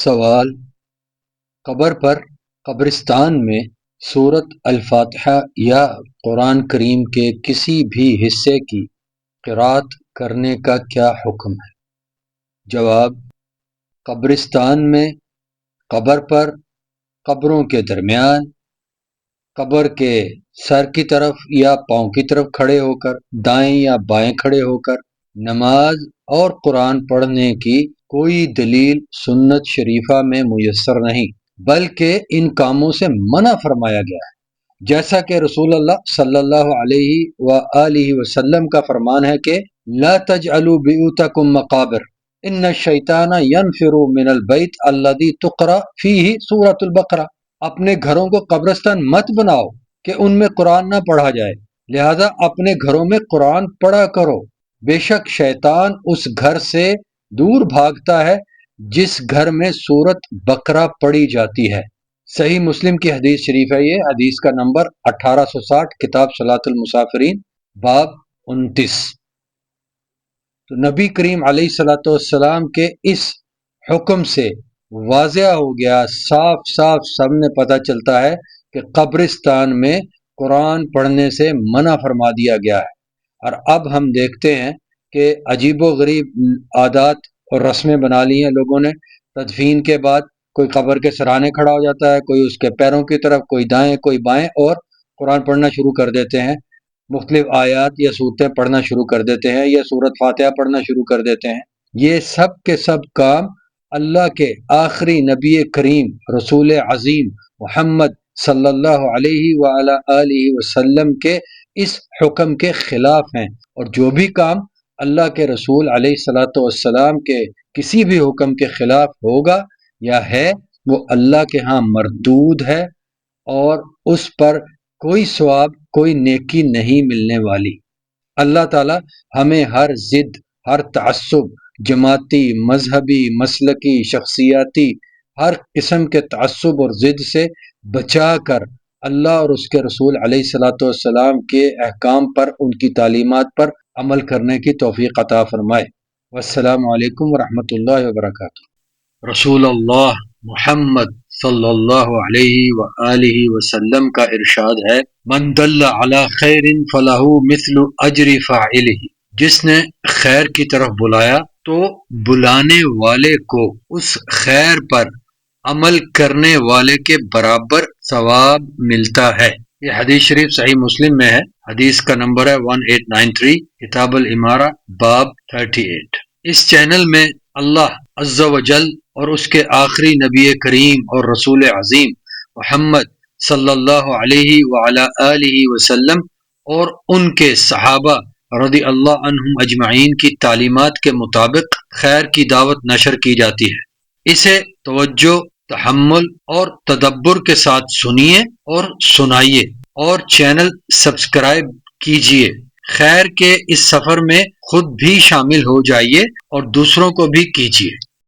سوال: قبر پر قبرستان میں سورۃ الفاتحہ یا قرآن کریم کے کسی بھی حصے کی قرأت کرنے کا کیا حکم ہے؟ جواب: قبرستان میں قبر پر، قبروں کے درمیان، قبر کے سر کی طرف یا پاؤں کی طرف کھڑے ہو کر، دائیں یا بائیں کھڑے ہو کر نماز اور قرآن پڑھنے کی کوئی دلیل سنت شریفہ میں میسر نہیں، بلکہ ان کاموں سے منع فرمایا گیا ہے، جیسا کہ رسول اللہ صلی اللہ علیہ وآلہ وسلم کا فرمان ہے کہ لا تجعلوا بیوتکم مقابر ان الشیطان ینفر من البیت الذی تقرأ فیہ سورۃ البقرہ۔ اپنے گھروں کو قبرستان مت بناؤ کہ ان میں قرآن نہ پڑھا جائے، لہذا اپنے گھروں میں قرآن پڑھا کرو، بے شک شیطان اس گھر سے دور بھاگتا ہے جس گھر میں سورۃ بقرہ پڑھی جاتی ہے۔ صحیح مسلم کی حدیث شریف ہے، یہ حدیث کا نمبر 1860، کتاب صلاۃ المسافرین، باب 29۔ تو نبی کریم علیہ الصلوۃ والسلام کے اس حکم سے واضح ہو گیا، صاف صاف سب نے پتہ چلتا ہے کہ قبرستان میں قرآن پڑھنے سے منع فرما دیا گیا ہے۔ اور اب ہم دیکھتے ہیں کہ عجیب و غریب عادات اور رسمیں بنا لی ہیں لوگوں نے۔ تدفین کے بعد کوئی قبر کے سرانے کھڑا ہو جاتا ہے، کوئی اس کے پیروں کی طرف، کوئی دائیں کوئی بائیں، اور قرآن پڑھنا شروع کر دیتے ہیں، مختلف آیات یا صورتیں پڑھنا شروع کر دیتے ہیں، یا سورۃ فاتحہ پڑھنا شروع کر دیتے ہیں۔ یہ سب کے سب کام اللہ کے آخری نبی کریم رسول عظیم محمد صلی اللہ علیہ وآلہ آلہ وسلم کے اس حکم کے خلاف ہیں، اور جو بھی کام اللہ کے رسول علیہ الصلوۃ والسلام کے کسی بھی حکم کے خلاف ہوگا یا ہے، وہ اللہ کے ہاں مردود ہے، اور اس پر کوئی ثواب، کوئی نیکی نہیں ملنے والی۔ اللہ تعالی ہمیں ہر ضد، ہر تعصب، جماعتی، مذہبی، مسلکی، شخصیاتی، ہر قسم کے تعصب اور ضد سے بچا کر اللہ اور اس کے رسول علیہ الصلوۃ والسلام کے احکام پر، ان کی تعلیمات پر عمل کرنے کی توفیق عطا فرمائے۔ والسلام علیکم ورحمۃ اللہ وبرکاتہ۔ رسول اللہ محمد صلی اللہ علیہ وآلہ وسلم کا ارشاد ہے، من دل علی خیر فلہ مثل اجر فاعلہ، جس نے خیر کی طرف بلایا تو بلانے والے کو اس خیر پر عمل کرنے والے کے برابر ثواب ملتا ہے۔ یہ حدیث شریف صحیح مسلم میں ہے، حدیث کا نمبر ہے 1893، کتاب الامارہ، باب 38۔ اس چینل میں اللہ عز و جل اور اس کے آخری نبی کریم اور رسول عظیم محمد صلی اللہ علیہ وعلی آلہ وسلم اور ان کے صحابہ رضی اللہ عنہم اجمعین کی تعلیمات کے مطابق خیر کی دعوت نشر کی جاتی ہے۔ اسے توجہ، تحمل اور تدبر کے ساتھ سنیے اور سنائیے، اور چینل سبسکرائب کیجیے۔ خیر کے اس سفر میں خود بھی شامل ہو جائیے اور دوسروں کو بھی کیجیے۔